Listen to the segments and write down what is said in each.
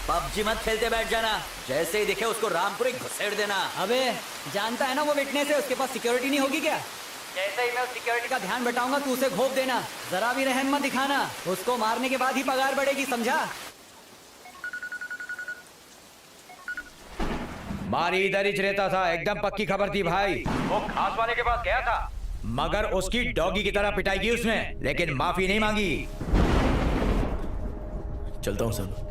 PUBG मत खेलते बैठ जाना, जैसे ही दिखे उसको रामपुरी घुसेड़ देना। अबे जानता है ना वो विटनेस है, उसके पास सिक्योरिटी नहीं होगी क्या? जैसे ही मैं उस सिक्योरिटी का ध्यान बटाऊंगा तू उसे घोप देना, जरा भी रहम मत दिखाना। उसको मारने के बाद ही पगार बढ़ेगी, समझा? मारी इधर ही रहता था, एकदम पक्की खबर थी भाई। वो खास वाले के पास गया था, मगर उसकी डॉगी की तरह पिटाई की उसने, लेकिन माफी नहीं मांगी। चलता हूँ सर।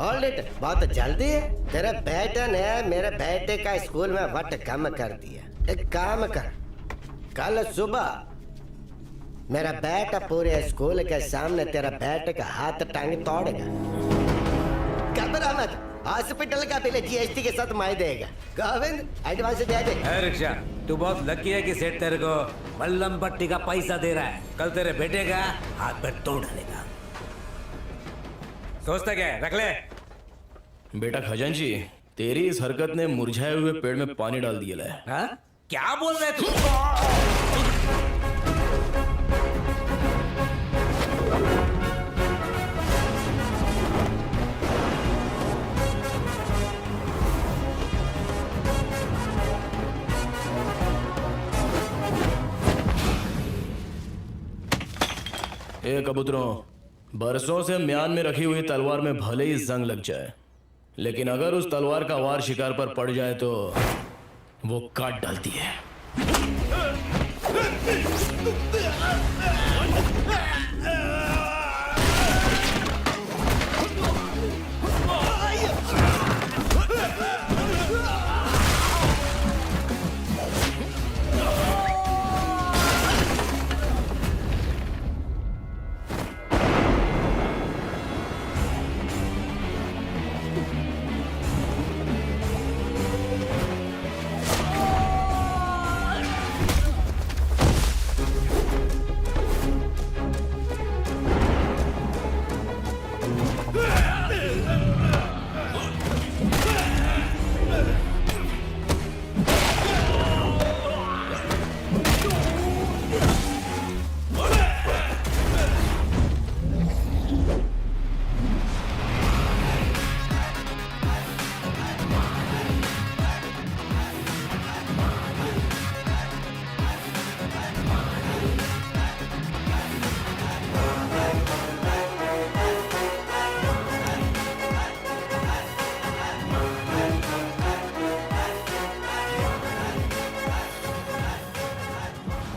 ऑलराइट, बहुत जल्दी है। तेरे बेटे ने मेरे बेटे का स्कूल में वट कम कर दिया। एक काम कर, कल सुबह मेरा बेटा पूरे स्कूल के सामने तेरा बेटे का हाथ टांग तोड़ेगा। घबरा मत, हॉस्पिटल का बिल जीएसटी के साथ मैं देगा। गोविंद एडवांस दे दे। रिक्शा, तू बहुत लकी है कि सेठ तेरे को मल्लम पट्टी का पैसा दे रहा है। कल तेरे बेटे का हाथ पैर तोड़ डालेगा। सोचता क्या है, रख ले। बेटा खजांची, तेरी इस हरकत ने मुरझाए हुए पेड़ में पानी डाल दिया है। हाँ? क्या बोल रहे तू? ए कबूतरों, बरसों से म्यान में रखी हुई तलवार में भले ही जंग लग जाए, लेकिन अगर उस तलवार का वार शिकार पर पड़ जाए तो वो काट डालती है।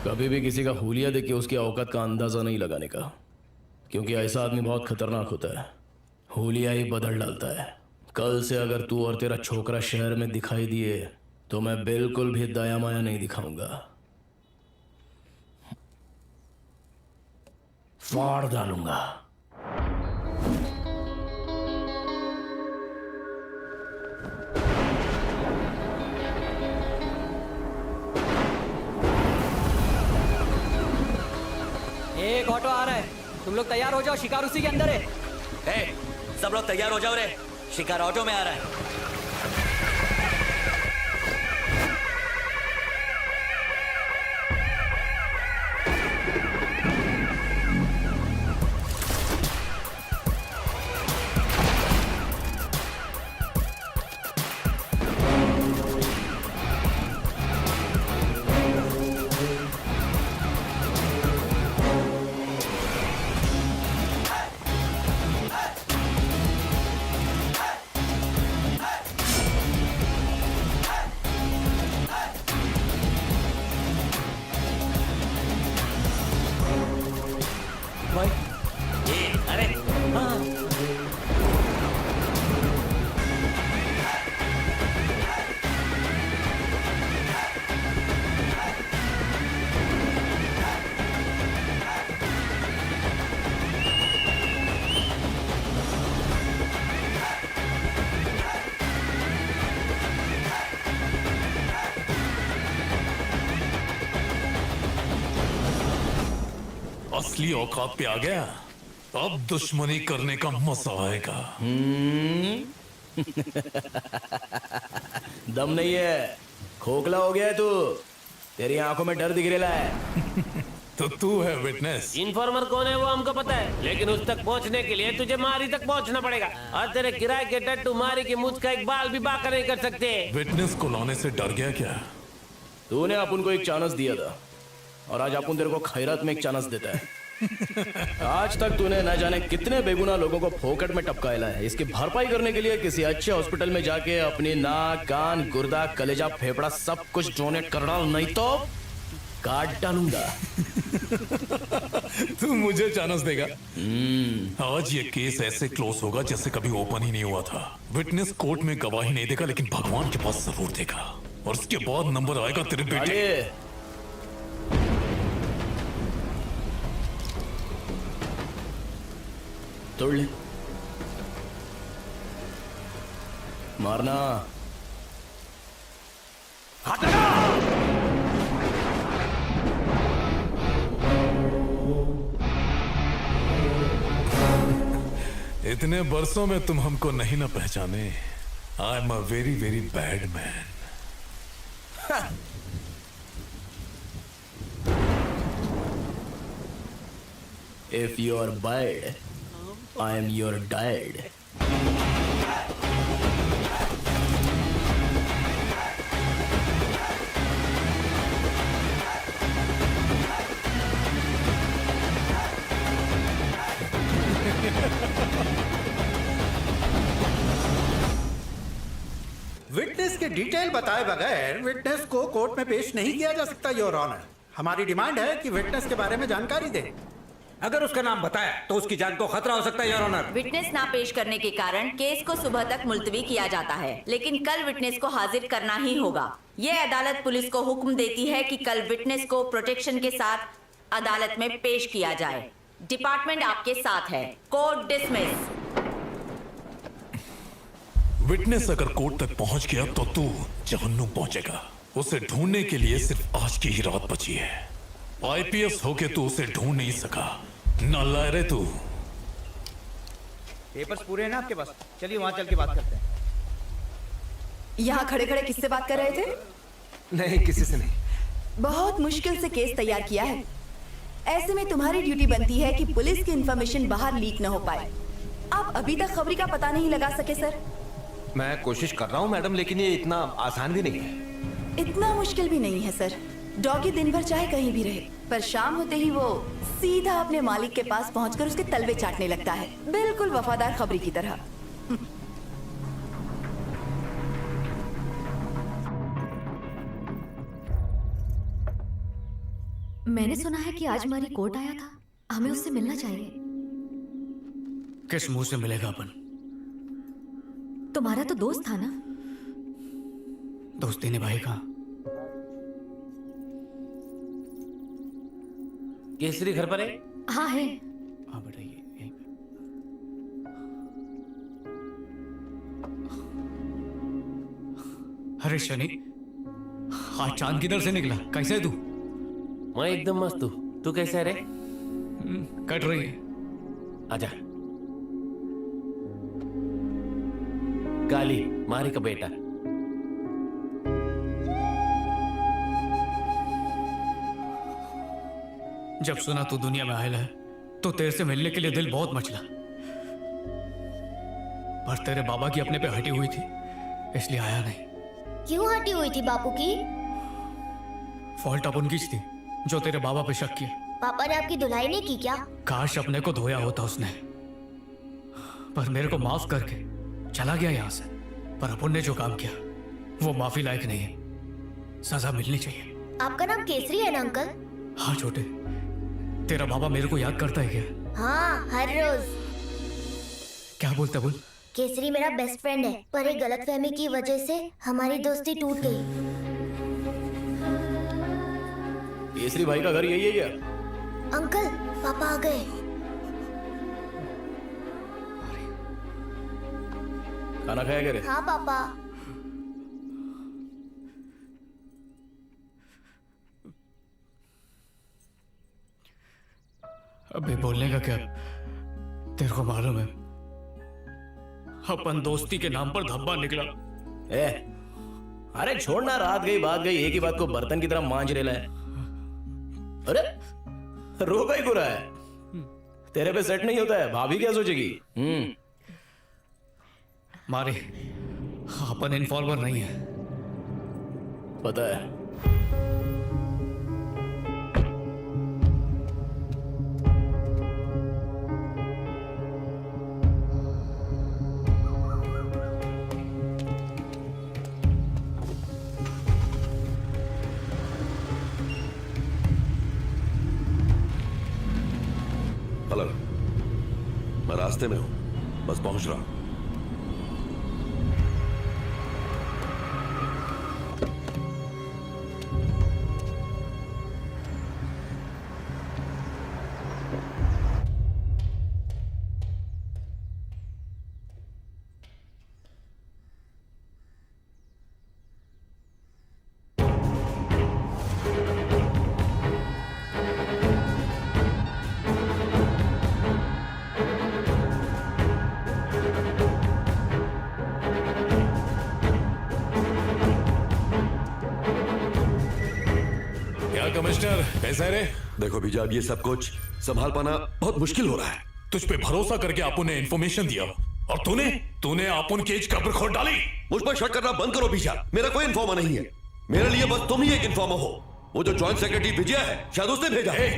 कभी भी किसी का हुलिया देख के उसकी औकात का अंदाजा नहीं लगाने का, क्योंकि ऐसा आदमी बहुत खतरनाक होता है। हुलिया ही बदल डालता है। कल से अगर तू और तेरा छोकरा शहर में दिखाई दिए तो मैं बिल्कुल भी दया माया नहीं दिखाऊंगा, फाड़ डालूंगा। एक ऑटो आ रहा है, तुम लोग तैयार हो जाओ, शिकार उसी के अंदर है। ए, सब लोग तैयार हो जाओ रे, शिकार ऑटो में आ रहा है। भाई अरे हाँ, असली औकात पे आ गया, अब दुश्मनी करने का मजा आएगा। दम नहीं है, खोखला हो गया है तू। तेरी आंखों में डर दिख रहा है। तो तू है विटनेस। इन्फॉर्मर कौन है वो हमको पता है, लेकिन उस तक पहुंचने के लिए तुझे मारी तक पहुंचना पड़ेगा। और तेरे किराए के टट्टू मारी की मुझ का एक बाल भी बाका नहीं कर सकते। विटनेस को लाने से डर गया क्या? तूने अपन को एक चांस दिया था और आज अपन तेरे को खैरात में एक चांस देता है। आज तक तूने न जाने कितने बेगुनाह लोगों को फोकट में टपकाया है। इसकी भरपाई करने के लिए किसी अच्छे हॉस्पिटल में जाके अपनी नाक, कान, गुर्दा, कलेजा, फेफड़ा सब कुछ डोनेट कर डाल, नहीं तो काट डालूंगा। तू मुझे चांस देगा? आज ये केस ऐसे क्लोज होगा जैसे कभी ओपन ही नहीं हुआ था। विटनेस कोर्ट में गवाही नहीं देगा, लेकिन भगवान के पास जरूर देगा, और उसके बाद नंबर आएगा तेरे बेटे। तोड़ ले, मारना। इतने बरसों में तुम हमको नहीं ना पहचाने। I am a very very bad man. If you are bad, I am your dad. Witness के डिटेल बताए बगैर विटनेस को कोर्ट में पेश नहीं किया जा सकता योर ऑनर। हमारी डिमांड है कि विटनेस के बारे में जानकारी दे। अगर उसका नाम बताया तो उसकी जान को खतरा हो सकता है योर ऑनर। विटनेस ना पेश करने के कारण केस को सुबह तक मुलतवी किया जाता है, लेकिन कल विटनेस को हाजिर करना ही होगा। ये अदालत पुलिस को हुक्म देती है कि कल विटनेस को प्रोटेक्शन के साथ अदालत में पेश किया जाए। डिपार्टमेंट आपके साथ है। Court dismiss. विटनेस अगर कोर्ट तक पहुंच गया तो तू जहन्नुम पहुंचेगा। उसे ढूंढने के लिए सिर्फ आज की ही रात बची है। आईपीएस होके तू उसे ढूंढ नहीं सका, नालायक रे तू। पेपर्स पूरे हैं ना आपके पास? चलिए वहां चल के बात करते हैं। यहाँ खड़े खड़े किससे बात कर रहे थे? नहीं, किसी से नहीं। बहुत मुश्किल से केस तैयार किया है। ऐसे में तुम्हारी ड्यूटी बनती है कि पुलिस की इंफॉर्मेशन बाहर लीक न हो पाए। आप अभी तक खबरी का पता नहीं लगा सके सर। मैं कोशिश कर रहा हूँ मैडम, लेकिन ये इतना आसान भी नहीं है। इतना मुश्किल भी नहीं है सर। डॉगी दिन भर चाहे कहीं भी रहे, पर शाम होते ही वो सीधा अपने मालिक के पास पहुंचकर उसके तलवे चाटने लगता है, बिल्कुल वफादार खबरी की तरह। मैंने सुना है कि आज हमारी कोर्ट आया था, हमें उससे मिलना चाहिए। किस मुंह से मिलेगा अपन? तुम्हारा तो दोस्त था ना? दोस्ती निभाएगा। केसरी घर पर है? हाँ है। हाँ बेटा, ये यहीं पे। अरे शनि, आज चांद किधर से निकला? कैसे है तू? मैं एकदम मस्त हूँ। तू कैसे है रे? कट रही है। आजा। काली मारी का बेटा। जब सुना तू दुनिया में आयल है तो तेरे से मिलने के लिए दिल बहुत मचला, पर तेरे बाबा की अपने पे हटी हुई थी इसलिए आया नहीं। क्यों हटी हुई थी बापू की? फॉल्ट अपन की थी जो तेरे बाबा पे शक किया। पापा ने आपकी धुलाई नहीं की क्या? काश अपने को धोया होता उसने, पर मेरे को माफ करके चला गया यहाँ से। पर अपन ने जो काम किया वो माफी लायक नहीं है, सजा मिलनी चाहिए। आपका नाम केसरी है ना अंकल? हाँ छोटे, तेरा बाबा मेरे को याद करता है क्या? हाँ, हर रोज। क्या बोलता बोल? केसरी मेरा बेस्ट फ्रेंड है, पर एक गलतफहमी की वजह से हमारी दोस्ती टूट गई। केसरी भाई का घर यही है क्या? अंकल, पापा आ गए। खाना खाया क्या रे? हाँ पापा। अबे बोलने का क्या? तेरे को मालूम है अपन दोस्ती के नाम पर धब्बा निकला। अरे छोड़ना, रात गई बात गई, एक ही बात को बर्तन की तरह मांज रेला है। अरे रो का ही बुरा है, तेरे पे सेट नहीं होता है, भाभी क्या सोचेगी? मारे अपन इन्फॉर्मर नहीं है। पता है। हेलो, मैं रास्ते में हूं, बस पहुंच रहा हूं। कमिश्नर कैसा है रे? देखो बीजा, अब ये सब कुछ संभाल पाना बहुत मुश्किल हो रहा है। तुझ पे भरोसा करके अपुन ने इन्फॉर्मेशन दिया और तूने अपुन केज कब्र खोद डाली। मुझ पर शक करना बंद करो बीजा, मेरा कोई इन्फॉर्मर नहीं है। मेरे लिए बस तुम ही एक इन्फॉर्मर हो। वो जो जॉइंट सेक्रेटरी विजय है, शायद उसने भेजा है।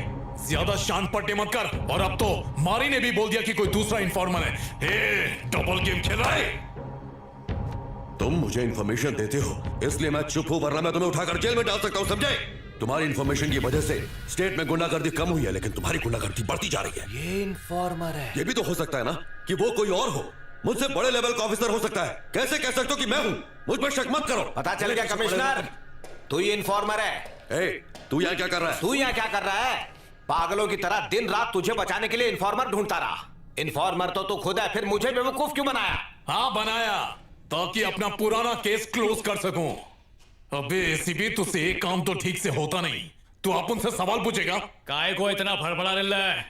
ज्यादा शान पट्टे मत कर। और अब तो मारी ने भी बोल दिया कि कोई दूसरा इन्फॉर्मर है। डबल गेम खेल रहा है। तुम मुझे इन्फॉर्मेशन देते हो इसलिए मैं चुप हूं, वरना मैं तुम्हें उठाकर जेल में डाल सकता हूं, समझे? तुम्हारी इन्फॉर्मेशन की वजह से स्टेट में गुंडागर्दी कम हुई है, लेकिन तुम्हारी गुंडागर्दी बढ़ती जा रही है। ये इन्फॉर्मर है। ये भी तो हो सकता है ना कि वो कोई और हो, मुझसे बड़े लेवल का ऑफिसर हो सकता है। कैसे कह सकते हो कि मैं हूं? मुझ पर शक मत करो। पता चल गया कमिश्नर, तू ही इन्फॉर्मर है। तू यहाँ क्या कर रहा है? तू यहाँ क्या कर रहा है? पागलों की तरह दिन रात तुझे बचाने के लिए इन्फॉर्मर ढूंढता रहा। इन्फॉर्मर तो तू खुद है, फिर मुझे बेवकूफ क्यों बनाया? हाँ बनाया, ताकि अपना पुराना केस क्लोज कर सकूं। अबे एसीपी, तुझसे एक काम तो ठीक से होता नहीं। तू अपन से सवाल पूछेगा। काय को इतना फड़फड़ा रहा है?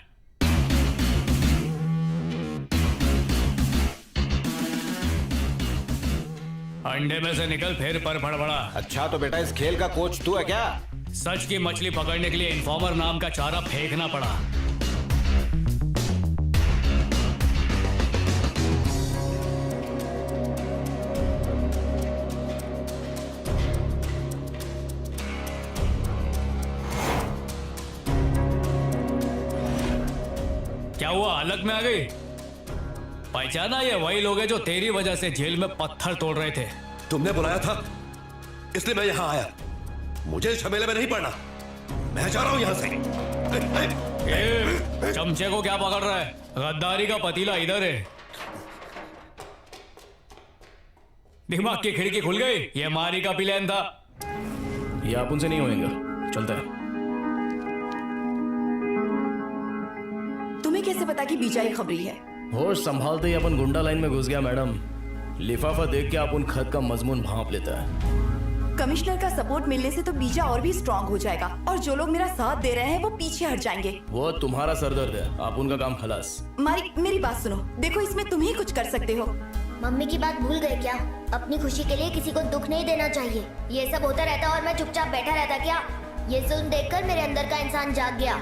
अंडे में से निकल फिर पर फड़फड़ा। अच्छा तो बेटा इस खेल का कोच तू है क्या? सच की मछली पकड़ने के लिए इन्फॉर्मर नाम का चारा फेंकना पड़ा। क्या हुआ, हालत में आ गई? पहचाना? ये वही लोग हैं जो तेरी वजह से जेल में पत्थर तोड़ रहे थे। तुमने बुलाया था इसलिए मैं यहाँ आया। मुझे झमेले में नहीं पड़ना, मैं जा रहा हूँ यहाँ से। चमचे को क्या पकड़ रहा है? गद्दारी का पतीला इधर है। दिमाग की खिड़की खुल गई। ये मारी का प्लान था। ये आप उनसे नहीं होएगा, चलता है। तुम्हें कैसे पता कि बीजा ही खबरी है? होश संभालते ही अपन गुंडा लाइन में घुस गया मैडम। लिफाफा देख के आप उन खत का मजमून भांप लेता है। कमिश्नर का सपोर्ट मिलने से तो बीजा और भी स्ट्रांग हो जाएगा, और जो लोग मेरा साथ दे रहे हैं वो पीछे हट जाएंगे। वो तुम्हारा सरदर्द है, आप उनका काम खलास। मारी, मेरी बात सुनो। देखो, इसमें तुम ही कुछ कर सकते हो। मम्मी की बात भूल गए क्या? अपनी खुशी के लिए किसी को दुख नहीं देना चाहिए। ये सब होता रहता और मैं चुपचाप बैठा रहता क्या? ये जुल्म देखकर मेरे अंदर का इंसान जाग गया।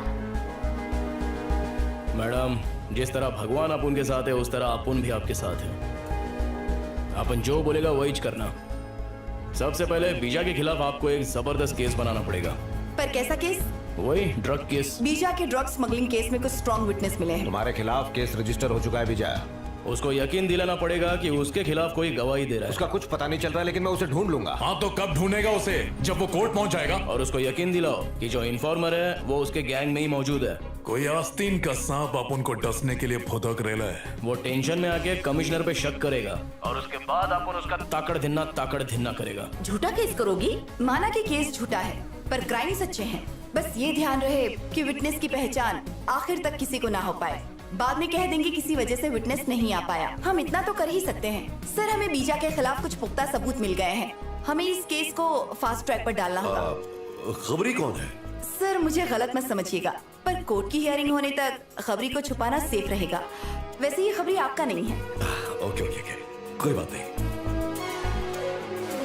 मैडम, जिस तरह भगवान अपन के साथ है उस तरह अपन भी आपके साथ है। अपन जो बोलेगा वही करना। सबसे पहले बीजा के खिलाफ आपको एक जबरदस्त केस बनाना पड़ेगा। पर कैसा केस? वही ड्रग केस। बीजा के ड्रग स्मगलिंग केस में कुछ स्ट्रॉन्ग विटनेस मिले हैं। तुम्हारे खिलाफ केस रजिस्टर हो चुका है बीजा। उसको यकीन दिलाना पड़ेगा कि उसके खिलाफ कोई गवाही दे रहा है। उसका कुछ पता नहीं चल रहा है, लेकिन मैं उसे ढूंढ लूंगा। हाँ तो कब ढूंढेगा उसे? जब वो कोर्ट पहुंच जाएगा। और उसको यकीन दिलाओ कि जो इन्फॉर्मर है वो उसके गैंग में ही मौजूद है। कोई आस्तीन का सांप अपन को डसने के लिए फुदक रेला है। वो टेंशन में आके कमिश्नर पे शक करेगा और उसके बाद अपन उसका ताकड़ धिन्ना करेगा। झूठा केस करोगी? माना कि केस झूठा है, पर क्राइम सच्चे हैं। बस ये ध्यान रहे कि विटनेस की पहचान आखिर तक किसी को ना हो पाए। बाद में कह देंगे किसी वजह से विटनेस नहीं आ पाया। हम इतना तो कर ही सकते हैं। सर, हमें बीजा के खिलाफ कुछ पुख्ता सबूत मिल गए हैं। हमें इस केस को फास्ट ट्रैक पर डालना होगा। खबरी कौन है? सर, मुझे गलत मत समझिएगा, पर कोर्ट की हियरिंग होने तक खबरी को छुपाना सेफ रहेगा। वैसे ये खबरी आपका नहीं है। ओके, कोई बात नहीं।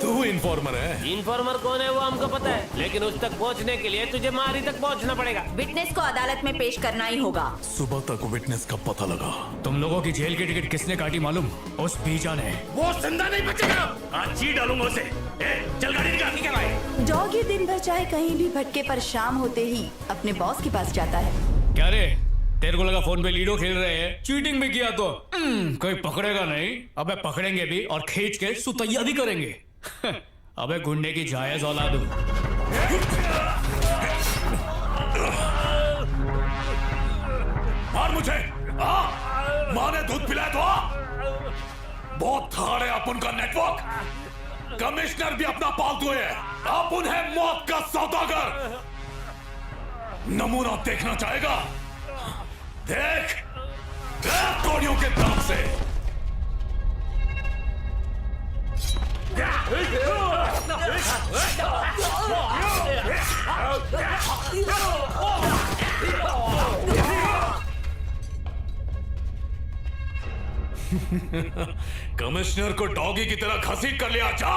तू तू इन्फॉर्मर है? इन्फॉर्मर कौन है वो हमको पता है, लेकिन उस तक पहुंचने के लिए तुझे मारी तक पहुंचना पड़ेगा। विटनेस को अदालत में पेश करना ही होगा। सुबह तक विटनेस का पता लगा। तुम लोगों की जेल की टिकट किसने काटी मालूम? उस बीजा ने। वो जिंदा नहीं बचेगा, आज जी डालूंगा उसे। चल गाड़ी निकाल। डॉगी दिन भर चाहे कहीं भी भटके पर शाम होते ही अपने बॉस के पास जाता है। क्या रे, तेरे को लगा फोन पे लीडो खेल रहे हैं? चीटिंग भी किया तो कोई पकड़ेगा नहीं। अबे पकड़ेंगे भी और खींच के सुतैया भी करेंगे। अबे गुंडे की जायज औलाद हूं। मार मुझे। माँ ने दूध पिलाया तो बहुत धाड़ है अपन का नेटवर्क। कमिश्नर भी अपना पालतू है। अपन है मौत का सौदागर। नमूना देखना चाहेगा? देख कोड़ियों के दांत से। कमिश्नर को डॉगी की तरह घसीट कर लिया। जा।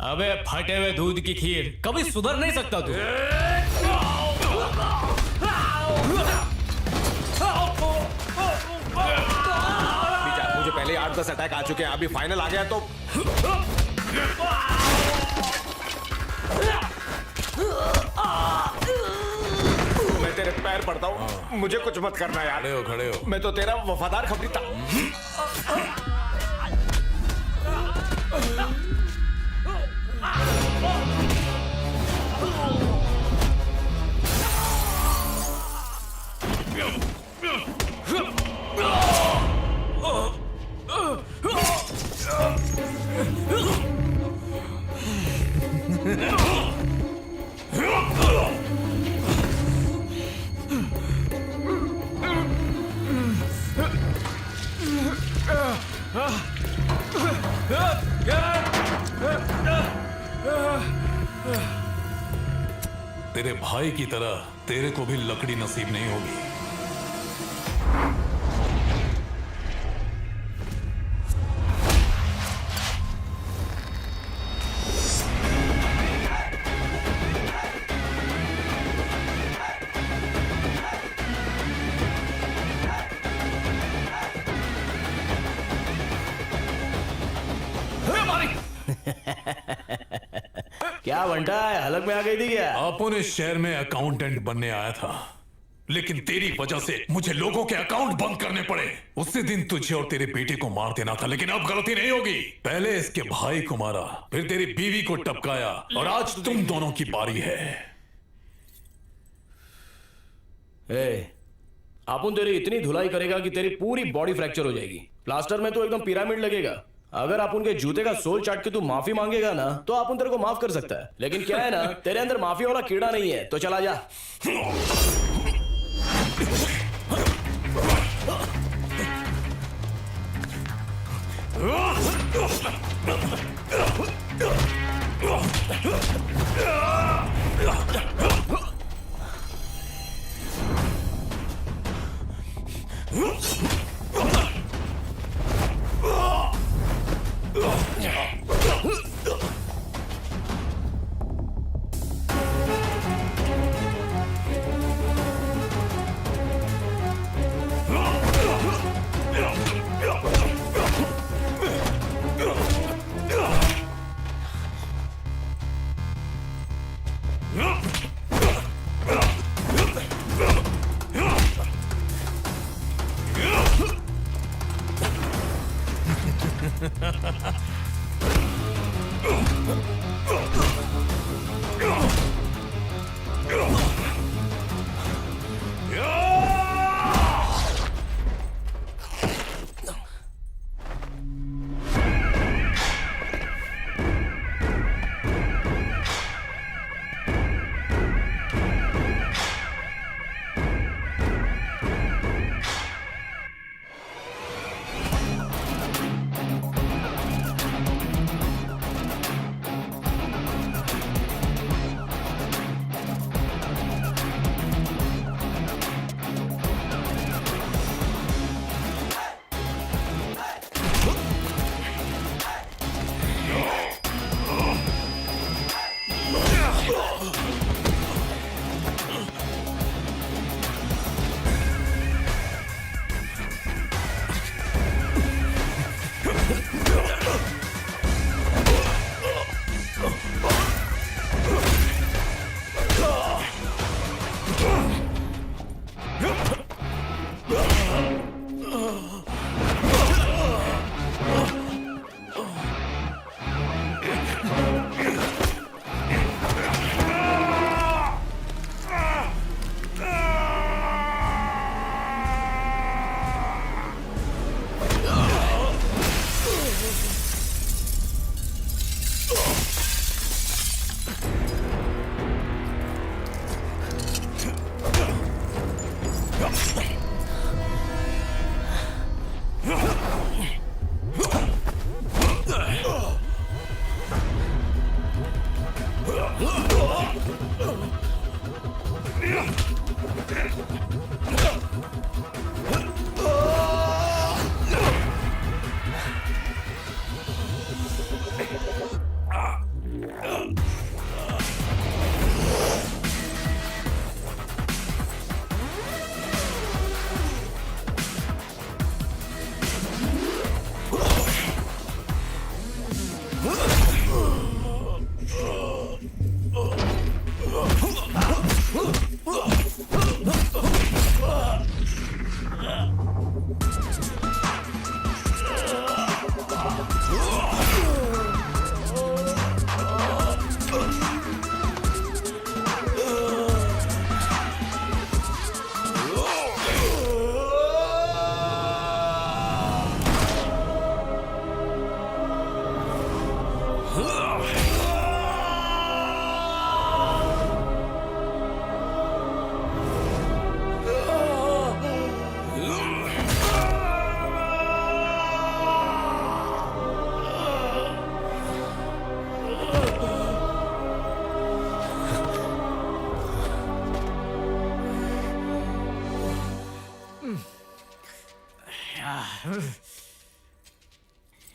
अबे फटे हुए दूध की खीर, कभी सुधर नहीं सकता तू। मुझे पहले 8-10 अटैक आ चुके हैं, अभी फाइनल आ गया तो मैं तेरे पैर पड़ता हूँ, मुझे कुछ मत करना यार। खड़े हो, खड़े हो। मैं तो तेरा वफादार खबरी था। तेरे भाई की तरह तेरे को भी लकड़ी नसीब नहीं होगी। क्या बंटा है, हलक में आ गई थी क्या? अपन इस शहर में अकाउंटेंट बनने आया था, लेकिन तेरी वजह से मुझे लोगों के अकाउंट बंद करने पड़े। उसी दिन तुझे और तेरे बेटे को मार देना था, लेकिन अब गलती नहीं होगी। पहले इसके भाई को मारा, फिर तेरी बीवी को टपकाया, और आज तुम दोनों की बारी है। अपन तेरी इतनी धुलाई करेगा कि तेरी पूरी बॉडी फ्रैक्चर हो जाएगी। प्लास्टर में तो एकदम पिरामिड लगेगा। अगर आप उनके जूते का सोल चाट के तू माफी मांगेगा ना, तो आप उन तेरे को माफ कर सकता है। लेकिन क्या है ना, तेरे अंदर माफी वाला कीड़ा नहीं है, तो चला जा।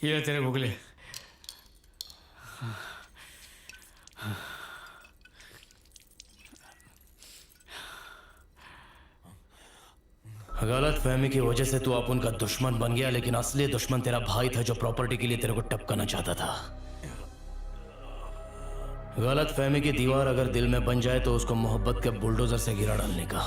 ये तेरे गुगले। गलत फहमी की वजह से तू अपन का दुश्मन बन गया, लेकिन असली दुश्मन तेरा भाई था जो प्रॉपर्टी के लिए तेरे को टपकाना चाहता था। गलत फहमी की दीवार अगर दिल में बन जाए तो उसको मोहब्बत के बुलडोजर से गिरा डालने का।